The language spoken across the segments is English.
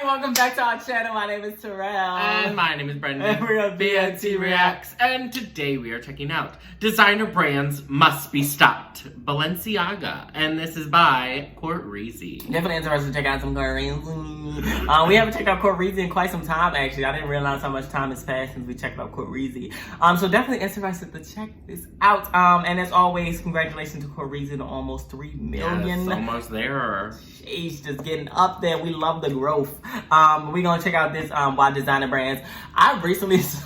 welcome back to our channel. My name is Terrell. And my name is Brendan. And we're on BNT Reacts. And today we are checking out Designer Brands Must Be Stopped, Balenciaga. And this is by courtreezy. Definitely interested to check out some courtreezy. We haven't checked out courtreezy in quite some time, actually. I didn't realize how much time has passed since we checked out courtreezy. So definitely interested to check this out. And as always, congratulations to courtreezy to almost 3 million. Yes, almost there. She's just getting up there. We love the growth. We're gonna check out this by Designer Brands. I recently saw,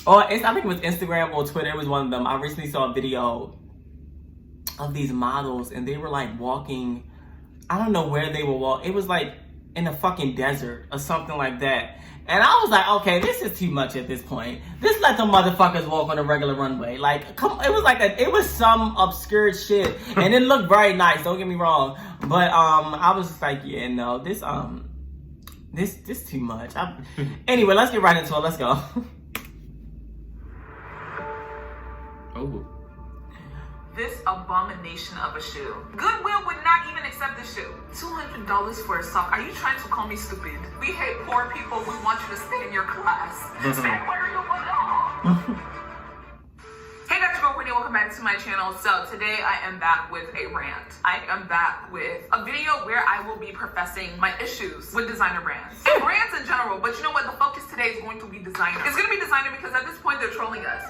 I think it was Instagram or Twitter, it was one of them. I recently saw a video of these models and they were like walking, I don't know where they were walking. It was like in a fucking desert or something like that. And I was like, okay, this is too much at this point. Just let the motherfuckers walk on a regular runway. Like, come, it was some obscure shit. And it looked very nice, don't get me wrong. But I was just like, yeah, no, this too much. Anyway, let's get right into it. Let's go. Oh. This abomination of a shoe. Goodwill would not even accept this shoe. $200 for a sock. Are you trying to call me stupid? We hate poor people. We want you to stay in your class. Stay where you belong. Hey guys, it's Courtney. Welcome back to my channel. So today I am back with a rant. I am back with a video where I will be professing my issues with designer brands and brands in general. But you know what? The focus today is going to be designer. It's going to be designer because at this point they're trolling us.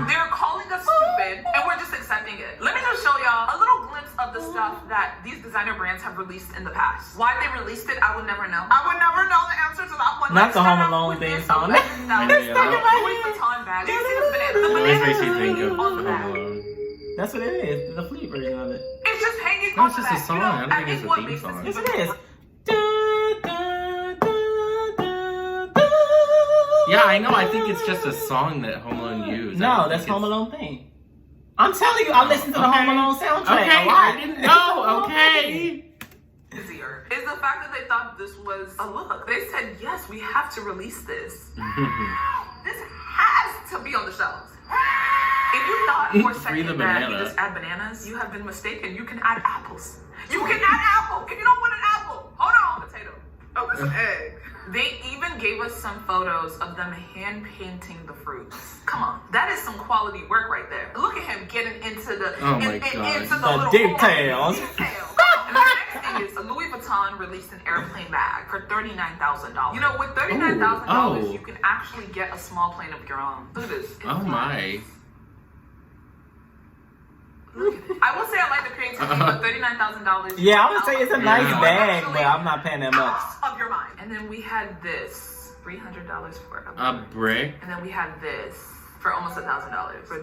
They're calling us stupid, and we're just accepting it. Let me just show y'all a little glimpse of the stuff that these designer brands have released in the past. Why they released it, I would never know. I would never know the answer to that one. Not the Home Alone thing song. Louis Vuitton bag. Do you see the banana? The Always banana makes you think of on the Home bag. Alone. That's what it is. The fleet version of it. It's just hanging No, on it's the just a back. song. You know, I don't think it's a what theme makes song. this Yes, it is. Yeah, I know. I think it's just a song that Home Alone used. No, that's Home Alone thing. I'm telling you, I listened to the Home Alone soundtrack Okay, a lot. I didn't know. Okay. easier is the fact that they thought this was a look. They said, yes, we have to release this. This has to be on the shelves. If you thought for a Free the second that you banana. just add bananas, you have been mistaken. You can add apples. You can add apple. If you don't want an apple, hold on, potato. Oh, it's an egg. They even gave us some photos of them hand painting the fruits. Come on, that is some quality work right there. Look at him getting into the Oh my God. into the The little details. And the next thing is Louis Vuitton released an airplane bag for $39,000. You know, with $39,000, Oh. you can actually get a small plane of your own. Look at this. It's Oh my. I will say I like the creativity, but $39,000. Yeah, I would say it's a nice Yeah. bag, but I'm not paying that much. Of your mind. And then we had this, $300 for A brick? And then we had this for almost $1,000. For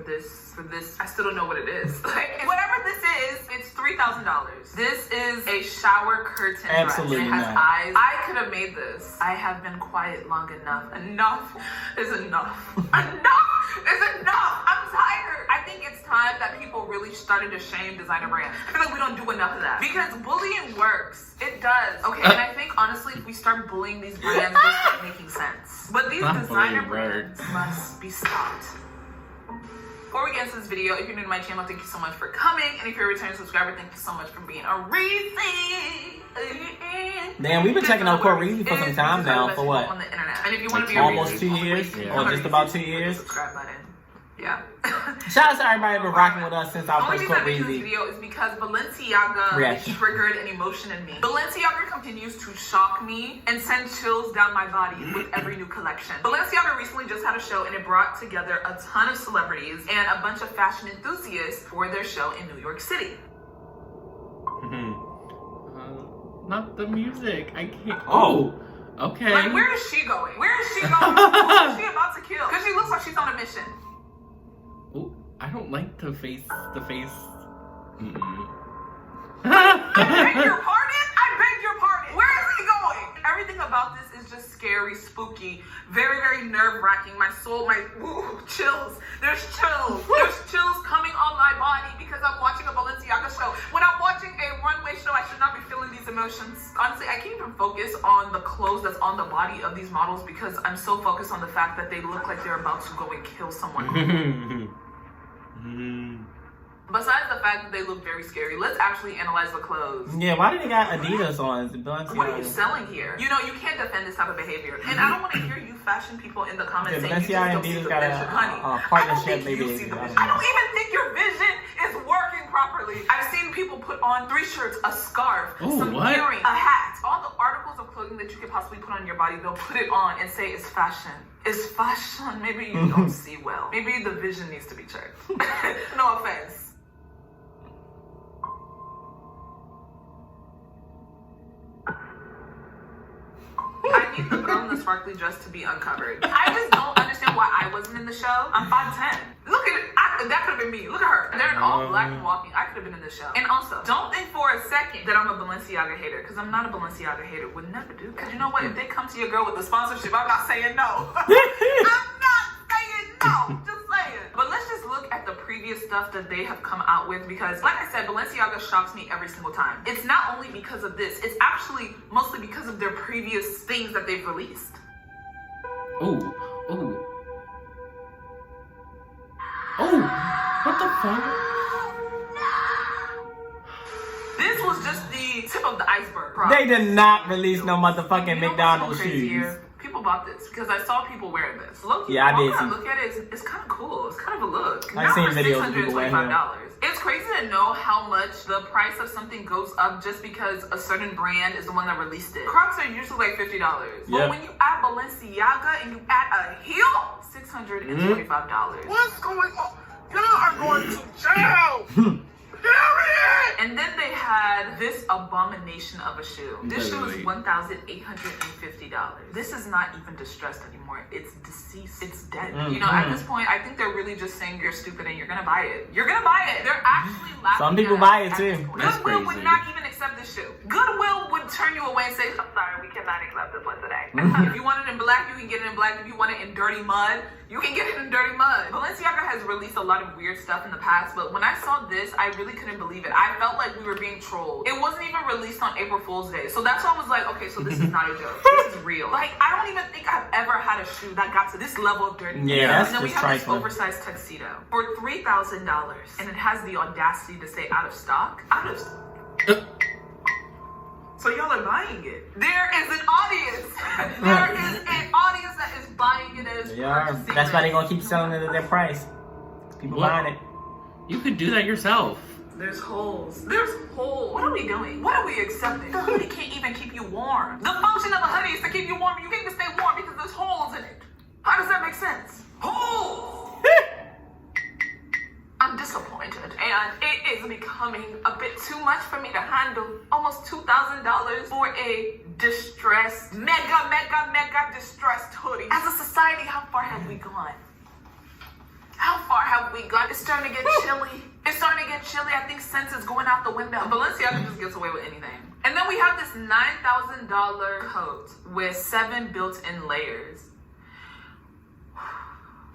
this, I still don't know what it is. Like, whatever this is, it's $3,000. This is a shower curtain Absolutely dress. It has not. eyes. I could have made this. I have been quiet long enough. Enough is enough. Enough is enough. I'm tired. I think it's time that people really started to shame designer brands. I feel like we don't do enough of that. Because bullying works. It does. Okay, and I think honestly, if we start bullying these brands, they'll start making sense. But these Not designer bullying brands must be stopped. Before we get into this video, if you're new to my channel, thank you so much for coming. And if you're a returning subscriber, thank you so much for being a reason. Damn, we've been checking out courtreezy for some time now. For what? On the internet. And if you want to be Almost 2 years? Yeah. Or just about 2 years? Subscribe button. Yeah. Shout out to everybody who's been rocking with us since The our only first reason I made this courtreezy. video is because Balenciaga Reaction. triggered an emotion in me. Balenciaga continues to shock me and send chills down my body with every new collection. Balenciaga recently just had a show and it brought together a ton of celebrities and a bunch of fashion enthusiasts for their show in New York City. Not the music. I can't. Oh. Okay. Like, where is she going? Where is she going? Who is she about to kill? Because she looks like she's on a mission. Ooh, I don't like the face. Mm-mm. I beg your pardon? I beg your pardon. Where is he going? Everything about this is just scary, spooky, very, very nerve-wracking. My soul, chills. There's chills. There's chills coming on my body because I'm watching a Balenciaga show. When I'm watching a runway show, I should not be feeling these emotions. Honestly, I can't even focus on the clothes that's on the body of these models because I'm so focused on the fact that they look like they're about to go and kill someone. Besides the fact that they look very scary, let's actually analyze the clothes. Yeah, why do they got Adidas on? What are you selling here? You know, you can't defend this type of behavior. And I don't want to hear you fashion people in the comments saying you just don't see the vision. Honey, partnership, I don't even think your vision is working properly. I've seen people put on 3 shirts, a scarf, some earring, a hat. All the articles of clothing that you could possibly put on your body, they'll put it on and say it's fashion. It's fashion. Maybe you don't see well. Maybe the vision needs to be checked. No offense. I need the girl in the sparkly dress to be uncovered. I just don't understand why I wasn't in the show. I'm 5'10". Look at it. That could have been me. Look at her. They're in all black and walking. I could have been in the show. And also, don't think for a second that I'm a Balenciaga hater, because I'm not a Balenciaga hater. Would never do. Because you know what? If they come to your girl with the sponsorship, I'm not saying no. I'm not saying no. Just saying. But let's just look at the previous stuff that they have come out with, because like I said, Balenciaga shocks me every single time. It's not only because of this, it's actually mostly because of their previous things that they've released. Oh, what the fuck? This was just the tip of the iceberg. They did not release no motherfucking McDonald's shoes. People bought this because I saw people wearing this. Low-key, yeah, I did see. Look at it, it's kind of cool. It's kind of a look. I've seen videos of people wearing it. It's crazy to know how much the price of something goes up just because a certain brand is the one that released it. Crocs are usually like $50. But when you add Balenciaga and you add a heel, $625. What's going on? Y'all are going to jail! Period! And then they had this abomination of a shoe. This shoe is $1,850. This is not even distressed anymore. It's deceased. It's dead. You know, at this point, I think they're really just saying you're stupid and you're gonna buy it. You're gonna buy it. They're actually laughing. Some people buy it too. Goodwill would not even accept this shoe. Goodwill would turn you away and say, I'm sorry, we cannot accept this one today. If you want it in black, you can get it in black. If you want it in dirty mud, you can get it in dirty mud. Balenciaga has released a lot of weird stuff in the past, but when I saw this, I really couldn't believe it. I felt like we were being trolled. It wasn't even released on April Fool's Day. So that's why I was like, okay, so this is not a joke. This is real. Like, I don't even think I've ever had a shoe that got to this level of dirty. Yeah, that's and then we just have this trifling. oversized tuxedo for $3,000. And it has the audacity to say out of stock. So y'all are buying it. There is an audience. There is an audience that is buying it as purchasing. That's why they're gonna keep selling it at their price. People buying it. You could do that yourself. There's holes. There's holes. What are we doing? What are we accepting? The hoodie can't even keep you warm. The function of a hoodie is to keep you warm. You can't even stay warm because there's holes in it. How does that make sense? Holes! I'm disappointed, and it is becoming a bit too much for me to handle. Almost $2,000 for a distressed, mega distressed hoodie. As a society, how far have we gone? How far have we gone? It's starting to get chilly. It's starting to get chilly. I think sense is going out the window. Balenciaga just gets away with anything. And then we have this $9,000 coat with 7 built-in layers.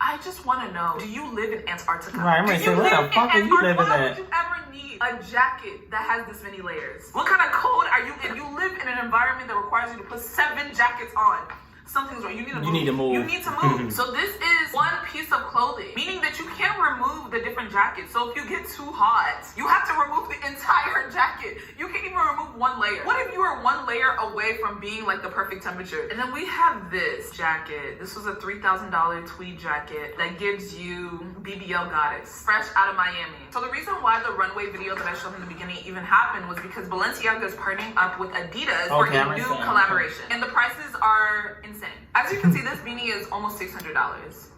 I just want to know, do you live in Antarctica? Right, I'm gonna say, what the fuck are you living Why at? would you ever need a jacket that has this many layers? What kind of code are you in? You live in an environment that requires you to put 7 jackets on. Something's wrong. You need to move. You need to move. So this is one piece of clothing, meaning that you can't remove the different jackets. So if you get too hot, you have to remove the entire jacket. You can't even remove one layer. What if you are one layer away from being like the perfect temperature? And then we have this jacket. This was a $3,000 tweed jacket that gives you BBL goddess, fresh out of Miami. So the reason why the runway video that I showed in the beginning even happened was because Balenciaga is partnering up with Adidas for a new collaboration. And the prices are insane. As you can see, this beanie is almost $600.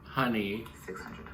Honey. $600.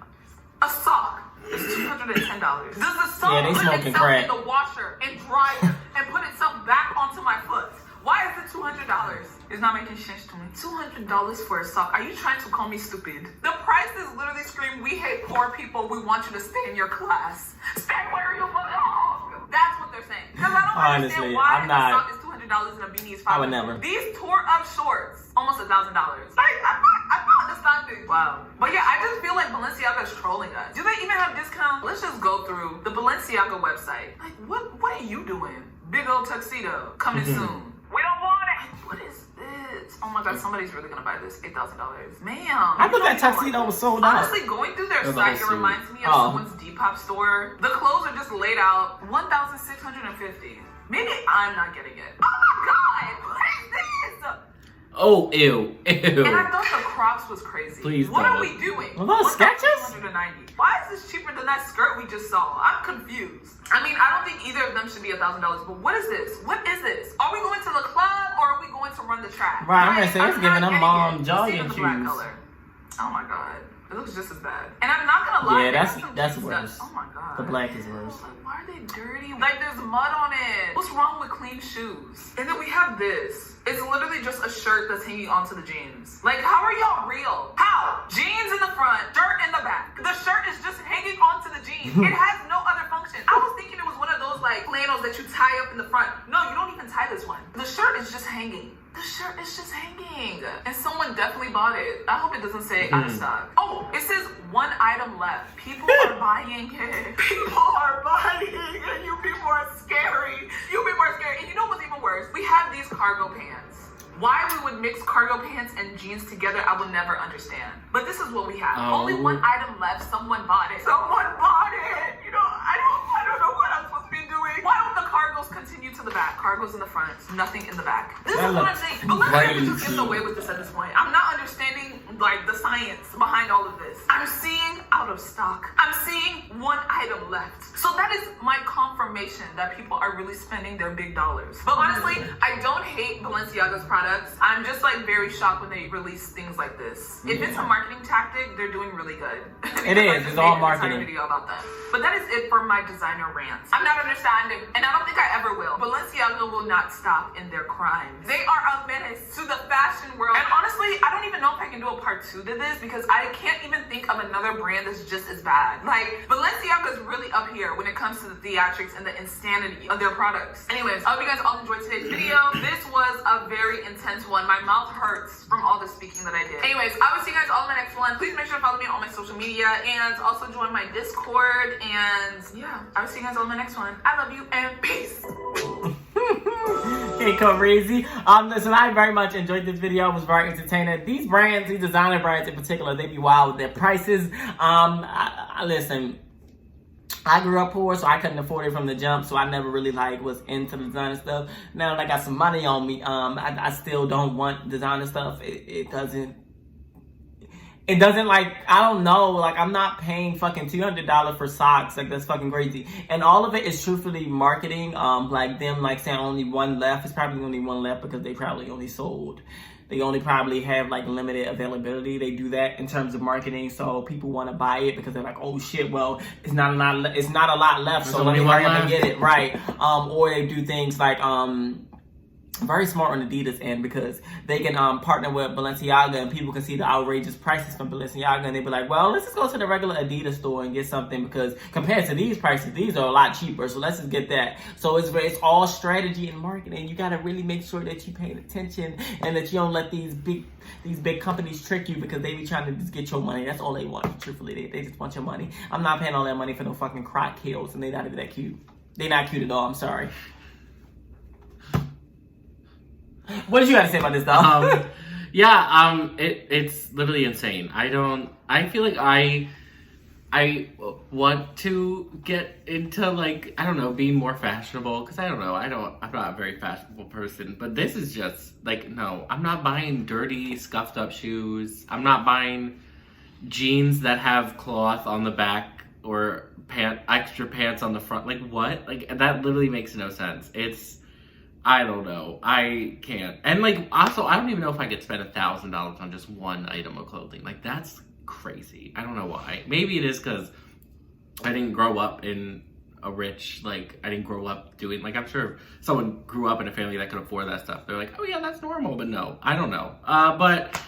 A sock is $210. Does the sock they put smoking itself crack. in the washer and dryer and put itself back onto my foot? Why is it $200? It's not making sense to me. $200 for a sock. Are you trying to call me stupid? The price is literally scream, we hate poor people. We want you to stay in your class. Stay where you belong. That's what they're saying. Because I don't understand why the sock is $200. and a beanie is $500. I would never. These tore up shorts, almost $1,000. Like, I'm not understanding. Wow. But yeah, I just feel like Balenciaga is trolling us. Do they even have discounts? Let's just go through the Balenciaga website. Like, what are you doing? Big old tuxedo coming soon. We don't want it. What is this? Oh my god, somebody's really gonna buy this. $8,000. Ma'am. I thought that tuxedo was sold out. Honestly, going through their It was site, a it whole reminds suit. me of someone's Depop store. The clothes are just laid out. $1,650. Maybe I'm not getting it. Oh my god, what is this? Oh, ew. Ew. And I thought the Crocs was crazy. Please what don't. are we doing? Were those Skechers? $1,290. Why is this cheaper than that skirt we just saw? I'm confused. I mean, I don't think either of them should be $1,000, but what is this? What is this? Are we going to the club or are we going to run the track? Right, I'm gonna say it's giving them Let's jogging see the black shoes. color. Oh my god. It looks just as bad. And I'm not gonna lie. Yeah, they got some that's cute worse. stuff. Oh my god. The black is worse. Like, why are they dirty? Like, there's mud on it. What's wrong with clean shoes? And then we have this. It's literally just a shirt that's hanging onto the jeans. Like, how are y'all real? How? Jeans in the front, shirt in the back. The shirt is just hanging onto the jeans. It has no other function. I was thinking it was one of those, like, flannels that you tie up in the front. No, you don't even tie this one. The shirt is just hanging. The shirt is just hanging. And someone definitely bought it. I hope it doesn't say out of stock. Oh, it says 1 item left. People are buying it. People are buying it. And you people are scary. You people are scary. And you know what's even worse? We have these cargo pants. Why we would mix cargo pants and jeans together, I will never understand. But this is what we have. Oh. Only 1 item left. Someone bought it. Someone bought it. You know, I don't know what I'm supposed to be doing. Why don't the cargos continue to the back? Cargos in the front, nothing in the back. This is what I'm saying. Balenciaga just gets away with this at this point. I'm not understanding like the science behind all of this. I'm seeing out of stock. I'm seeing 1 item left. So that is my confirmation that people are really spending their big dollars. But honestly, I don't hate Balenciaga's products. I'm just like very shocked when they release things like this. If it's a marketing tactic, they're doing really good. It is. It's all marketing. Video about that. But that is it for my designer rants. I'm not understanding, and I don't think I ever will. Balenciaga will not stop in their crimes. They are a menace to the fashion world. And honestly, I don't even know if I can do a part 2 to this because I can't even think of another brand that's just as bad. Like, Balenciaga is really up here when it comes to the theatrics and the insanity of their products. Anyways, I hope you guys all enjoyed today's video. This was a very intense one. My mouth hurts from all the speaking that I did. Anyways, I will see you guys all in the next one. Please make sure to follow me on all my social media and also join my Discord. And yeah, I will see you guys all in the next one. I love you and peace. Hey, courtreezy. Listen, I very much enjoyed this video. It was very entertaining. These brands, these designer brands in particular, they be wild with their prices. Listen, I grew up poor, so I couldn't afford it from the jump, so I never really like was into the designer stuff. Now that I got some money on me, I still don't want designer stuff. It doesn't like, I don't know, like I'm not paying fucking $200 for socks. Like, that's fucking crazy. And all of it is truthfully marketing. Like them like saying only 1 left. It's probably only 1 left because they probably only sold. They only probably have like limited availability. They do that in terms of marketing, so people want to buy it because they're like, oh shit, well, it's not a lot left, so let me hurry up and get it, right? Or they do things like very smart on Adidas end because they can partner with Balenciaga and people can see the outrageous prices from Balenciaga and they be like, well, let's just go to the regular Adidas store and get something because compared to these prices, these are a lot cheaper, so let's just get that. So it's all strategy and marketing. You gotta really make sure that you paying attention and that you don't let these big companies trick you because they be trying to just get your money. That's all they want, truthfully. They just want your money. I'm not paying all that money for no fucking croc heels and they not even that cute. They not cute at all, I'm sorry. What did you have to say about this, though? It's literally insane. I feel like I want to get into, like, I don't know, being more fashionable, because I'm not a very fashionable person, but this is just, like, no, I'm not buying dirty, scuffed up shoes. I'm not buying jeans that have cloth on the back or extra pants on the front. Like, what? Like, that literally makes no sense. I don't know. I can't. And, like, also, I don't even know if I could spend $1,000 on just 1 item of clothing. Like, that's crazy. I don't know why. Maybe it is because I didn't grow up in a rich, like, I didn't grow up doing, like, I'm sure if someone grew up in a family that could afford that stuff, they're like, oh, yeah, that's normal. But no, I don't know. But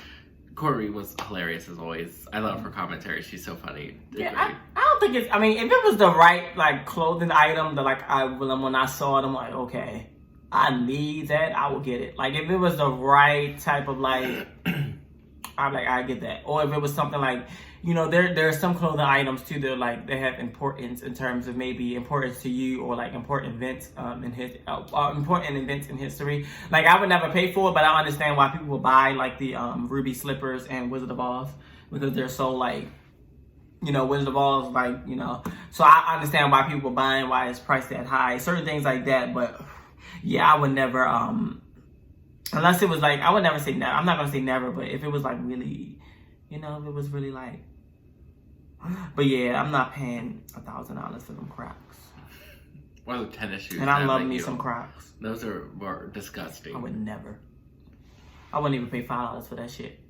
Corey was hilarious as always. I love her commentary. She's so funny. Yeah, I don't think it's, I mean, if it was the right, like, clothing item that, like, when I saw it, I'm like, okay. I need that, I will get it. Like, if it was the right type of, like, I'm like, I get that. Or if it was something like, you know, there are some clothing items too that like they have importance in terms of maybe importance to you, or like important events important events in history. Like, I would never pay for it, but I understand why people would buy like the ruby slippers and Wizard of Oz, because they're so like, you know, Wizard of Oz, like, you know. So I understand why people are buying, why it's priced that high, certain things like that. But yeah, I would never unless it was like, I would never say never. I'm not gonna say never, but if it was like really, you know, if it was really like, but yeah, I'm not paying $1,000 for them Crocs. Or the tennis shoes. And I love me some Crocs. Those were disgusting. I would never. I wouldn't even pay $5 for that shit.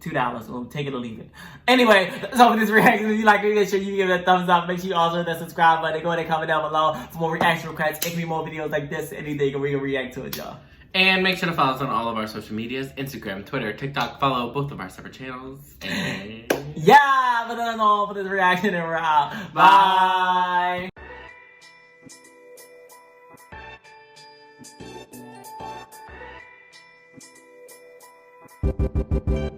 $2, we'll take it or leave it. Anyway, that's all for this reaction. If you like it, make sure you give it a thumbs up. Make sure you also hit that subscribe button. Go ahead and comment down below for more reaction requests. It can be more videos like this, anything, and we can react to it, y'all. And make sure to follow us on all of our social medias, Instagram, Twitter, TikTok. Follow both of our separate channels. And yeah, but that's all for this reaction, and we're out. Bye. Bye.